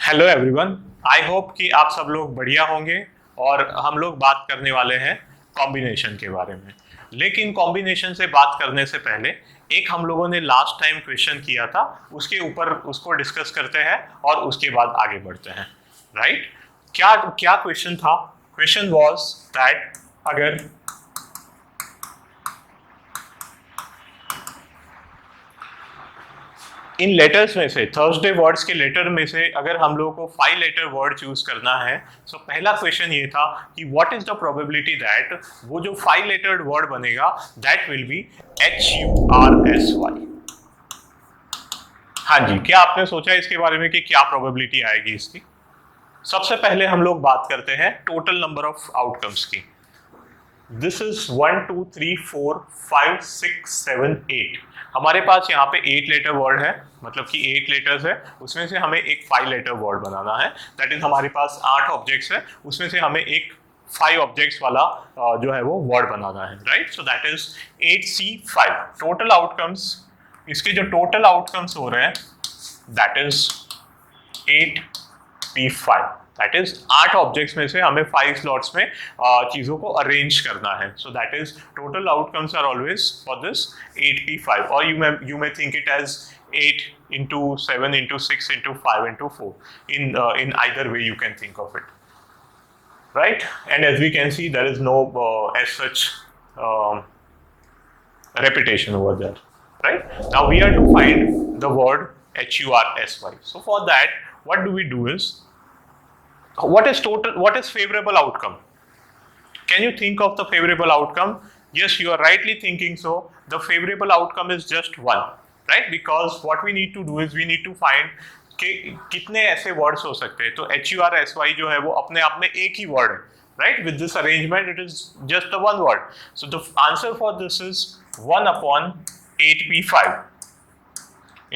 Hello everyone. I hope कि आप सब लोग बढ़िया होंगे और हम लोग बात करने वाले हैं कॉम्बिनेशन के बारे में। लेकिन कॉम्बिनेशन से बात करने से पहले एक हम लोगों ने लास्ट टाइम क्वेश्चन किया था, उसके ऊपर उसको डिस्कस करते हैं और उसके बाद आगे बढ़ते हैं। राइट? क्या क्या क्वेश्चन था? क्वेश्चन वाज दैट अगर इन लेटर्स में से थर्सडे वर्ड्स के लेटर में से अगर हम लोगों को 5 लेटर वर्ड चूज करना है, तो पहला क्वेश्चन ये था कि what is the probability that वो जो 5 लेटर्ड वर्ड बनेगा दैट विल बी HURSY। हाँ जी, क्या आपने सोचा इसके बारे में कि क्या प्रोबेबिलिटी आएगी इसकी? सबसे पहले हम लोग बात करते हैं टोटल नंबर ऑफ आउटकम्स की। This is 1 2 3 4 5 6 7 8। हमारे पास यहाँ पे 8 लेटर वर्ड है, मतलब कि 8 लेटर्स है, उसमें से हमें एक 5 लेटर वर्ड बनाना है। दैट इज हमारे पास 8 ऑब्जेक्ट्स है, उसमें से हमें एक 5 ऑब्जेक्ट्स वाला जो है वो वर्ड बनाना है। Right? So that is 8C5। Total outcomes, इसके जो टोटल आउटकम्स हो रहे हैं that is 8P5। That is 8 objects में से हमें 5 स्लॉट्स में चीजों को अरेंज करना है। So that is total outcomes are always for this 8P5, और you may think it as 8 into 7 into 6 into 5 into 4. In either way you can think of it, right? And as we can see, there is no as such um, repetition over there. Right? Now we are to find the word HURSY. So for that, what do we do is, what is favorable outcome? Can you think of the favorable outcome? Yes, you are rightly thinking so. The favorable outcome is just one, right? Because what we need to do is we need to find कि कितने ऐसे words हो सकते हैं। तो HURSY जो है वो अपने आप में एक ही वर्ड है, right? With this arrangement it is just the one word. So the answer for this is 1 upon 8P5.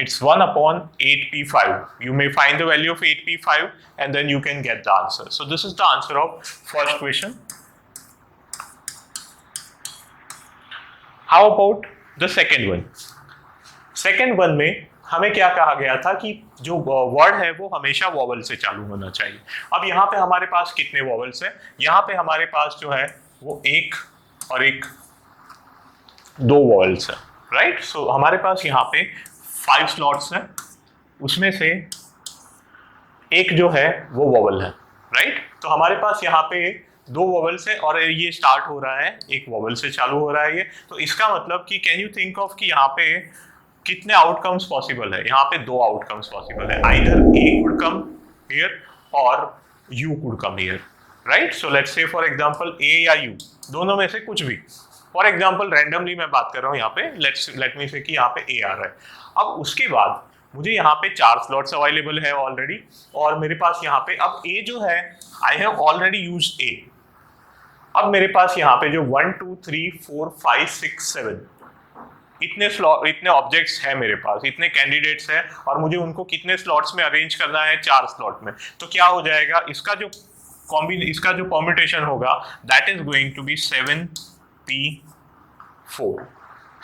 It's 1 upon 8P5. You may find the value of 8P5 and then you can get the answer. So this is the answer of first question. How about the second one? Second one में हमें क्या कहा गया था कि जो word है वो हमेशा वॉवल से चालू होना चाहिए। अब यहाँ पे हमारे पास कितने वॉवल्स हैं? यहाँ पे हमारे पास जो है वो एक और एक 2 वॉवल्स है। राइट? सो हमारे पास यहाँ पे 5 स्लॉट्स हैं, उसमें से एक जो है वो वॉवल है। राइट? तो हमारे पास यहाँ पे 2 वॉवल्स है और ये स्टार्ट हो रहा है एक वॉवल से चालू हो रहा है ये। तो इसका मतलब कि कैन यू थिंक ऑफ कि यहाँ पे कितने आउटकम्स पॉसिबल है? यहाँ पे 2 आउटकम्स पॉसिबल है। Either A could come here और U could come here. Right? So let's say for example A या U, दोनों में से कुछ भी। फॉर एग्जाम्पल रैंडमली मैं बात कर रहा हूँ यहाँ पे, लेट मी से कि यहाँ पे A आ रहा है। अब उसके बाद मुझे यहाँ पे 4 स्लॉट्स अवेलेबल है ऑलरेडी, और मेरे पास यहाँ पे अब A जो है I have already used A। अब मेरे पास यहाँ पे जो 1 2 3 4 5 6 7 इतने ऑब्जेक्ट्स हैं मेरे पास, इतने कैंडिडेट्स हैं, और मुझे उनको कितने स्लॉट्स में अरेंज करना है? 4 स्लॉट में। तो क्या हो जाएगा? इसका जो परम्यूटेशन होगा that is going to be 7P4.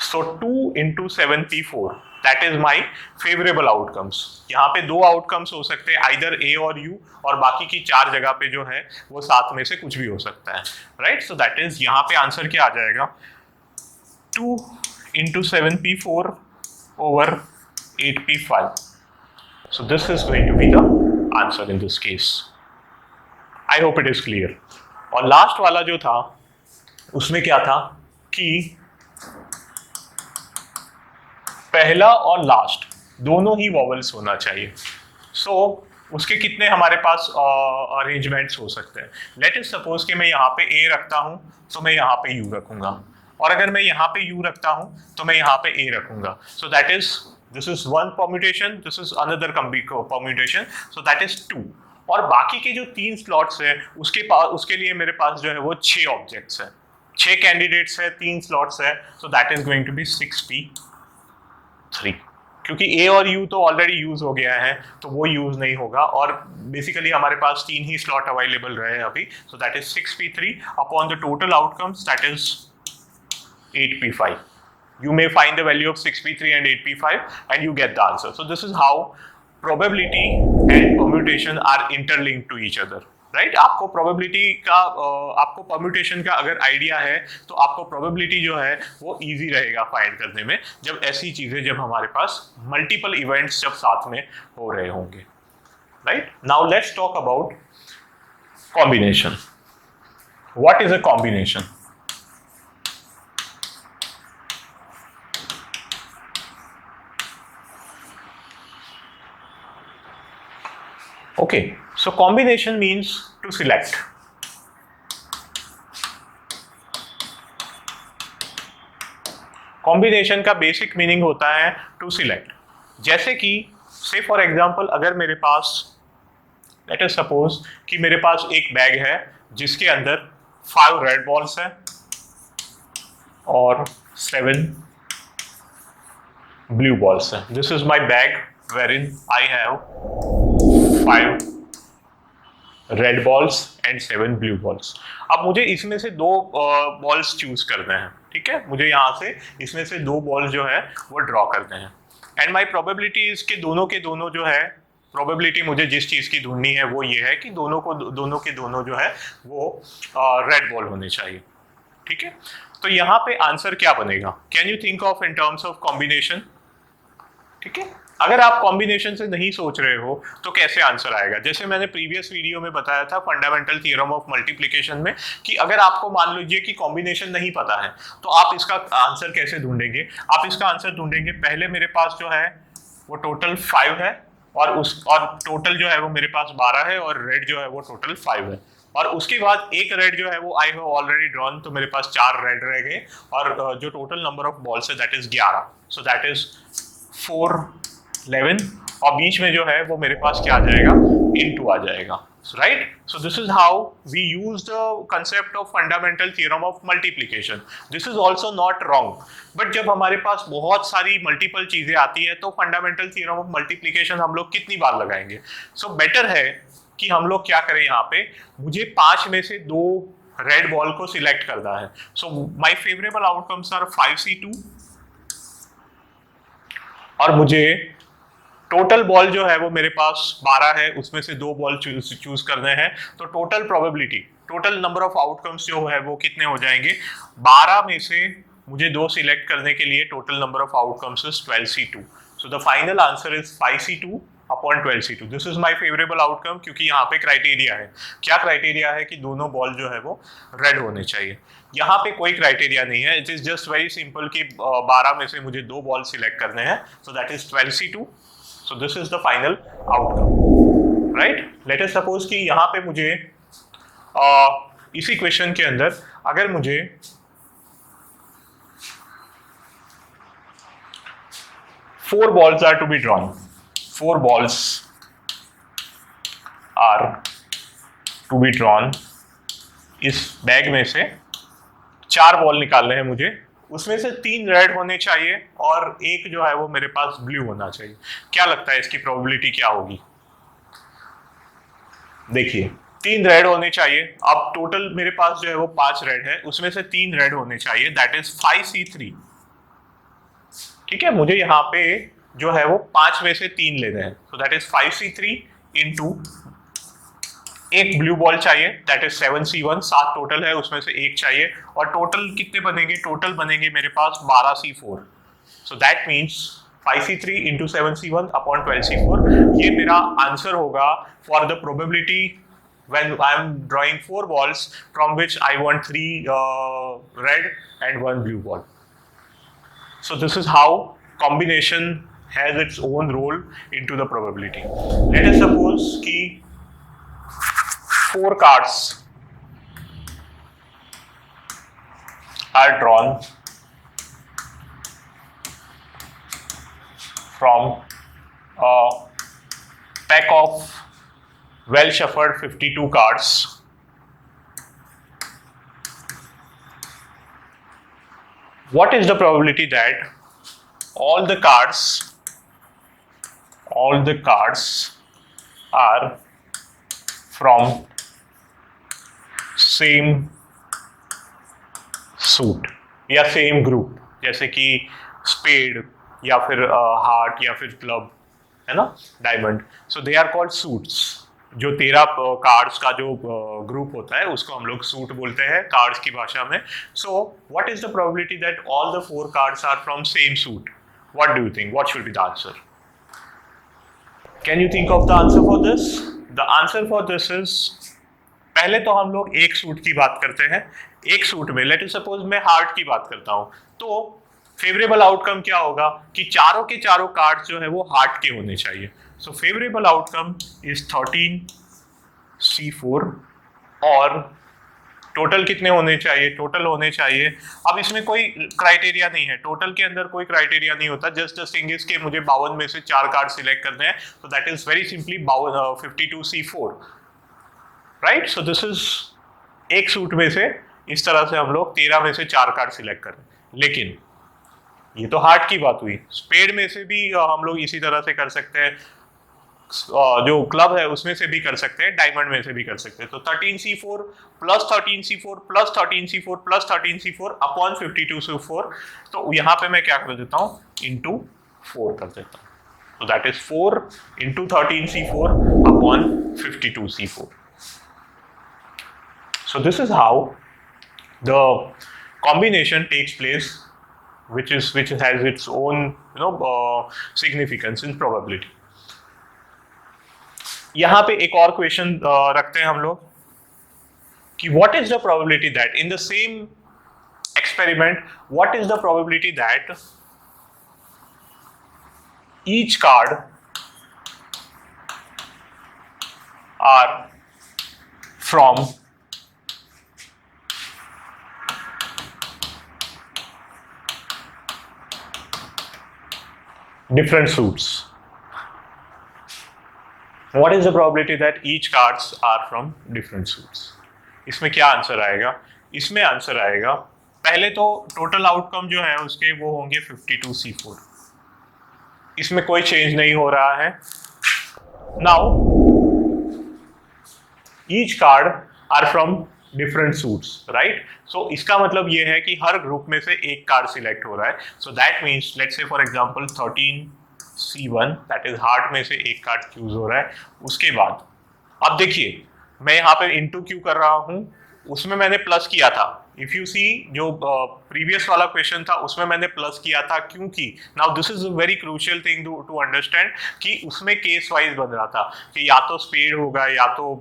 So 2 into 7P4, that is my favorable outcomes. यहाँ पे 2 आउटकम्स हो सकते हैं, आइदर A और U, और बाकी की 4 जगह पे जो है वो 7 में से कुछ भी हो सकता है। राइट? सो दैट इज यहाँ पे आंसर क्या आ जाएगा? 2 into 7P4 over 8P5. So this is going to be the answer in this case. I hope it is clear. और लास्ट वाला जो था उसमें क्या था कि पहला और लास्ट दोनों ही वॉवल्स होना चाहिए। सो उसके कितने हमारे पास अरेंजमेंट्स हो सकते हैं? लेट इज सपोज कि मैं यहाँ पे A रखता हूँ तो मैं यहाँ पे U रखूंगा, और अगर मैं यहाँ पे U रखता हूँ तो मैं यहाँ पे A रखूंगा। सो that is this is 1 permutation, this is another permutation, so that is 2। और बाकी के जो 3 स्लॉट्स है उसके लिए मेरे पास जो है वो 6 ऑब्जेक्ट्स है, 6 कैंडिडेट्स है, 3 स्लॉट्स है। So that is going to be 6P3। क्योंकि A और U तो ऑलरेडी यूज हो गया है तो वो यूज नहीं होगा, और बेसिकली हमारे पास 3 ही स्लॉट अवेलेबल रहे अभी। सो that is 6P3 upon the total outcomes that is 8P5. You may find the value of 6P3 and 8P5 and you get the answer. So this is how probability and permutation are interlinked to each other, right आपको probability का आपको permutation का अगर idea है तो आपको probability जो है वो इजी रहेगा फाइंड करने में, जब ऐसी चीजें जब हमारे पास मल्टीपल इवेंट्स जब साथ में हो रहे होंगे, right. Now let's talk about combination. What is a combination? Okay, so combination means to select. Combination का बेसिक मीनिंग होता है टू सिलेक्ट। जैसे कि से फॉर एग्जाम्पल अगर मेरे पास लेट अस सपोज कि मेरे पास एक बैग है जिसके अंदर 5 रेड बॉल्स हैं और 7 ब्लू बॉल्स हैं। This is my bag wherein I have 5 red balls and 7 blue balls. अब मुझे इसमें से 2 बॉल्स चूज करने हैं, ठीक है, मुझे यहाँ से इसमें से 2 बॉल्स जो है वो ड्रॉ करने हैं एंड माई प्रोबेबिलिटी इज के दोनों जो है प्रोबेबिलिटी मुझे जिस चीज की ढूंढनी है वो ये है कि दोनों के दोनों जो है वो रेड बॉल होने चाहिए, ठीक है। तो यहाँ पे आंसर क्या बनेगा? Can you think of in terms of combination? ठीक है, अगर आप कॉम्बिनेशन से नहीं सोच रहे हो तो कैसे आंसर आएगा? जैसे मैंने प्रीवियस वीडियो में बताया था फंडामेंटल थ्योरम ऑफ मल्टीप्लिकेशन में कि अगर आपको मान लीजिए कि कॉम्बिनेशन नहीं पता है तो आप इसका आंसर कैसे ढूंढेंगे? आप इसका आंसर ढूंढेंगे, पहले मेरे पास जो है वो टोटल 5 है और टोटल जो है वो मेरे पास 12 है और रेड जो है वो टोटल 5 है, और उसके बाद एक रेड जो है वो आई हैव ऑलरेडी ड्रॉन, तो मेरे पास 4 रेड रह गए और जो टोटल नंबर ऑफ बॉल्स है that is 11, so that is 4 11 और बीच में जो है वो मेरे पास क्या आ जाएगा? इनटू आ जाएगा, right. So this is how we use the concept of fundamental theorem of multiplication. This is also not wrong, but जब हमारे पास बहुत सारी मल्टीपल चीजें आती है तो फंडामेंटल थ्योरम ऑफ मल्टीप्लिकेशन हम लोग कितनी बार लगाएंगे? सो बेटर है कि हम लोग क्या करें, यहाँ पे मुझे 5 में से 2 रेड बॉल को सिलेक्ट करना है। सो माई फेवरेबल आउटकम्स आर 5C2 और मुझे टोटल बॉल जो है वो मेरे पास 12 है, उसमें से 2 बॉल चूज करने हैं, तो total probability, total number of outcomes जो है वो कितने हो जाएंगे? 12 में से मुझे 2 सिलेक्ट करने के लिए total number of outcomes is 12C2, so the final answer is 5C2 upon 12C2। This is my favourable outcome, क्योंकि यहाँ पे क्राइटेरिया है, क्या क्राइटेरिया है कि दोनों बॉल जो है वो रेड होने चाहिए। यहाँ पे कोई क्राइटेरिया नहीं है, it is just very simple कि 12 में से मुझे 2 बॉल सिलेक्ट करने हैं, सो that is 12C2, so this is the final outcome, right. Let us suppose कि यहाँ पे मुझे इसी क्वेश्चन के अंदर अगर मुझे 4 balls are to be drawn, 4 balls are to be drawn, इस बैग में से 4 बॉल निकालने हैं मुझे, उसमें से 3 रेड होने चाहिए और एक जो है वो मेरे पास ब्लू होना चाहिए। क्या लगता है इसकी प्रोबेबिलिटी क्या होगी? देखिए 3 रेड होने चाहिए, अब टोटल मेरे पास जो है वो 5 रेड है, उसमें से 3 रेड होने चाहिए, दैट इज 5C3, ठीक है। मुझे यहाँ पे जो है वो 5 में से 3 लेने हैं, so that is 5C3 into एक ब्लू बॉल चाहिए, दैट इज 7C1, 7 टोटल है, उसमें से एक चाहिए, और टोटल कितने बनेंगे? टोटल बनेंगे मेरे पास 12C4, so that means 5C3 into 7C1 upon 12C4, ये मेरा आंसर होगा for the probability when I am drawing 4 balls from which I want 3 red and 1 blue ball. So this is how combination has its own role into the probability. Let us suppose कि 4 cards are drawn from a pack of well shuffled 52 cards. What is the probability that all the cards are from same suit या same group, जैसे कि spade या फिर heart या फिर club, है ना, diamond. So they are called suits. जो 13 कार्ड्स का जो ग्रुप होता है उसको हम लोग सूट बोलते हैं कार्ड्स की भाषा में. So what is the probability that all the 4 cards are from same suit? What do you think? What should be the answer? Can you think of the answer for this? The answer for this is, पहले तो हम लोग एक suit की बात करते हैं. एक सूट में लेट अस सपोज मैं हार्ट की बात करता हूं, तो फेवरेबल आउटकम क्या होगा कि चारों के चारों कार्ड जो है वो हार्ट के होने चाहिए. So favourable outcome is 13C4 और टोटल कितने होने चाहिए? टोटल होने चाहिए. अब इसमें कोई क्राइटेरिया नहीं है, टोटल के अंदर कोई क्राइटेरिया नहीं होता. जस्ट द थिंग इज कि मुझे 52 में से 4 कार्ड सिलेक्ट करने हैं, तो that is very simply 52C4, right. So this is एक सूट में से इस तरह से हम लोग 13 में से 4 कार्ड सिलेक्ट करें. लेकिन ये तो हार्ट की बात हुई. स्पेड में से भी हम लोग इसी तरह से कर सकते हैं, जो क्लब है उसमें से भी कर सकते हैं, डायमंड में से भी कर सकते हैं. तो 13C4 plus 13C4 plus 13C4 plus 13C4 upon 52C4. तो यहाँ पे मैं क्या कर देता हूँ? इंटू 4 कर देता हूँ. तो that is 4 into 13C4 upon 52C4. So this is how the combination takes place, which has its own significance in probability. यहाँ पे एक और क्वेश्चन रखते हैं हम लोग कि what is the probability that in the same experiment, what is the probability that each card are from different suits? What is the probability that each cards are from different suits? इसमें क्या answer आएगा? इसमें answer आएगा, पहले तो total outcome जो है उसके वो होंगे 52C4. इसमें कोई चेंज नहीं हो रहा है. Now each card are from different suits, right. So इसका मतलब ये है कि हर ग्रुप में से एक कार्ड सिलेक्ट हो रहा है. So that means let's say for example 13C1, that is heart में से एक कार्ड चूज हो रहा है. उसके बाद अब देखिए मैं यहाँ पे इंटू क्यू कर रहा हूँ, उसमें मैंने प्लस किया था. इफ यू सी जो प्रीवियस वाला क्वेश्चन था उसमें मैंने प्लस किया था, क्योंकि now this is a very crucial thing to understand कि उसमें केस वाइज बन रहा था कि या तो स्पेड होगा या तो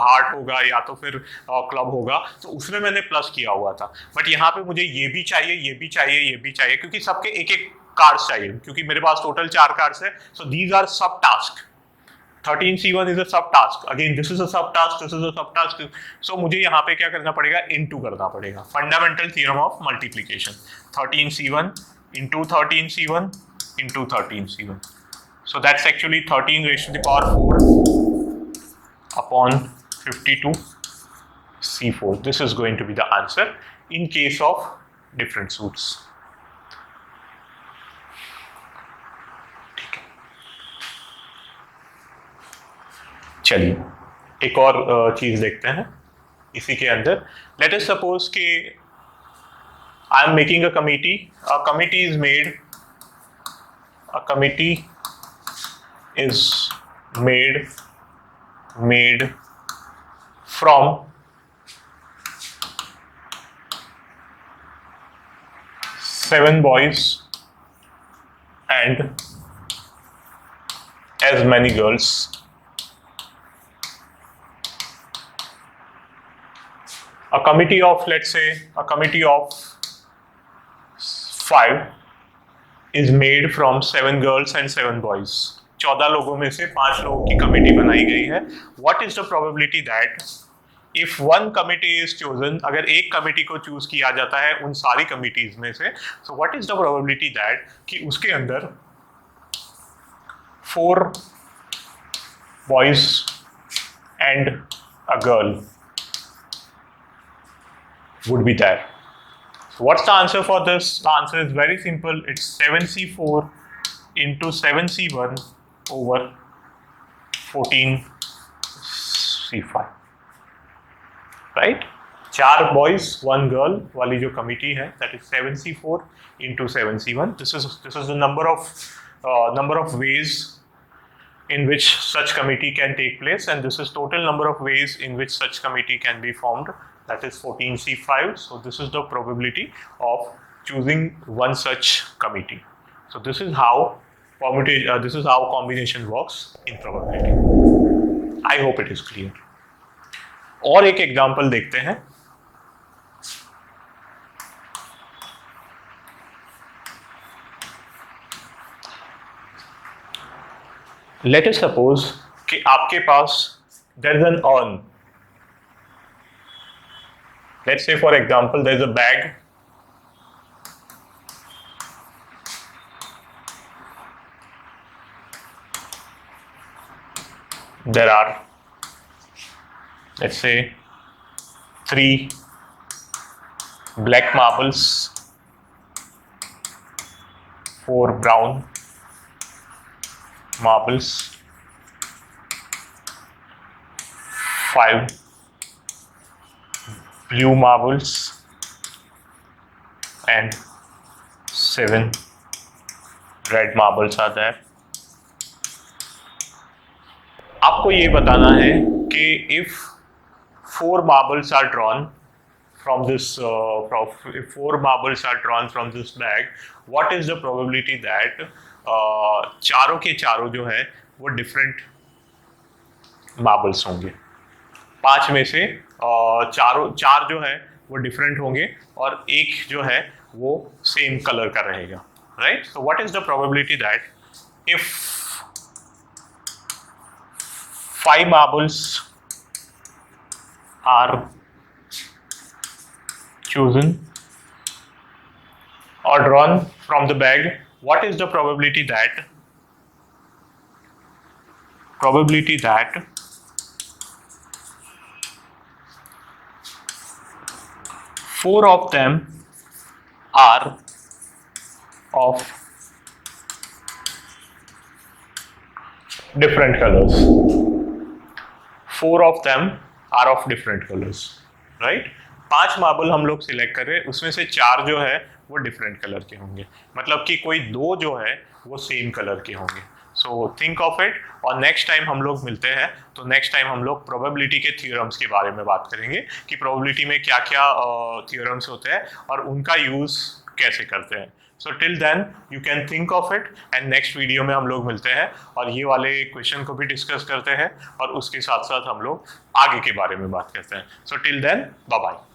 हार्ट होगा या तो फिर क्लब होगा. तो उसमें मैंने प्लस किया हुआ था. बट यहाँ पे मुझे ये भी चाहिए, ये भी चाहिए, ये भी चाहिए, क्योंकि सबके एक एक कार्ड्स चाहिए, क्योंकि मेरे पास टोटल 4 कार्ड्स है. सो दीज आर सब task. 13C1 is a subtask. Again, this is a subtask. This is a subtask. So मुझे यहाँ पे क्या करना पड़ेगा? Into करना पड़ेगा. Fundamental theorem of multiplication. 13C1 into 13C1 into 13C1. So that's actually 13 raised to the power 4 upon 52C4. This is going to be the answer in case of different suits. चलिए एक और चीज देखते हैं इसी के अंदर. लेट अस सपोज कि I am making a committee. A committee is made, a committee is made from 7 boys and as many girls. A committee of, let's say, a committee of 5 is made from 7 girls and 7 boys. 14 लोगों में से 5 लोगों की committee बनाई गई है. What is the probability that if one committee is chosen, अगर एक कमेटी को चूज किया जाता है उन सारी कमिटीज में से, so what is the probability that कि उसके अंदर 4 boys and a girl would be there? So what's the answer for this? The answer is very simple. It's 7C4 into 7C1 over 14C5, right? 4 boys 1 girl वाली जो committee है, that is 7C4 into 7C1. This is the number of ways in which such committee can take place, and this is total number of ways in which such committee can be formed, that is 14C5. So this is the probability of choosing one such committee. So this is how combination works in probability. I hope it is clear. और एक example देखते हैं. Let us suppose कि आपके पास there is an urn. Let's say for example there is a bag. There are, let's say, 3 black marbles, 4 brown marbles, 5 blue marbles, and 7 red marbles are there. आपको ये बताना है कि if 4 marbles are drawn from this if 4 marbles are drawn from this bag, what is the probability that चारों के चारों जो है वो डिफरेंट मार्बल्स होंगे. 5 में से चार जो है वो डिफरेंट होंगे और एक जो है वो सेम कलर का रहेगा, right. So what is the probability that if 5 marbles are chosen or drawn from the bag, what is the probability that 4 of them are of different colors. 4 of them are of different colors, right? 5 marble हम लोग select कर रहे हैं, उसमें से 4 जो है वो डिफरेंट कलर के होंगे, मतलब कि कोई 2 जो है वो सेम कलर के होंगे. So think of it. और नेक्स्ट टाइम हम लोग मिलते हैं तो नेक्स्ट टाइम हम लोग प्रोबेबिलिटी के थ्योरम्स के बारे में बात करेंगे कि प्रोबेबिलिटी में क्या क्या थ्योरम्स होते हैं और उनका यूज कैसे करते हैं. So till then you can think of it, and next video में हम लोग मिलते हैं और ये वाले क्वेश्चन को भी डिस्कस करते हैं और उसके साथ साथ हम लोग आगे के बारे में बात करते हैं. So till then bye bye.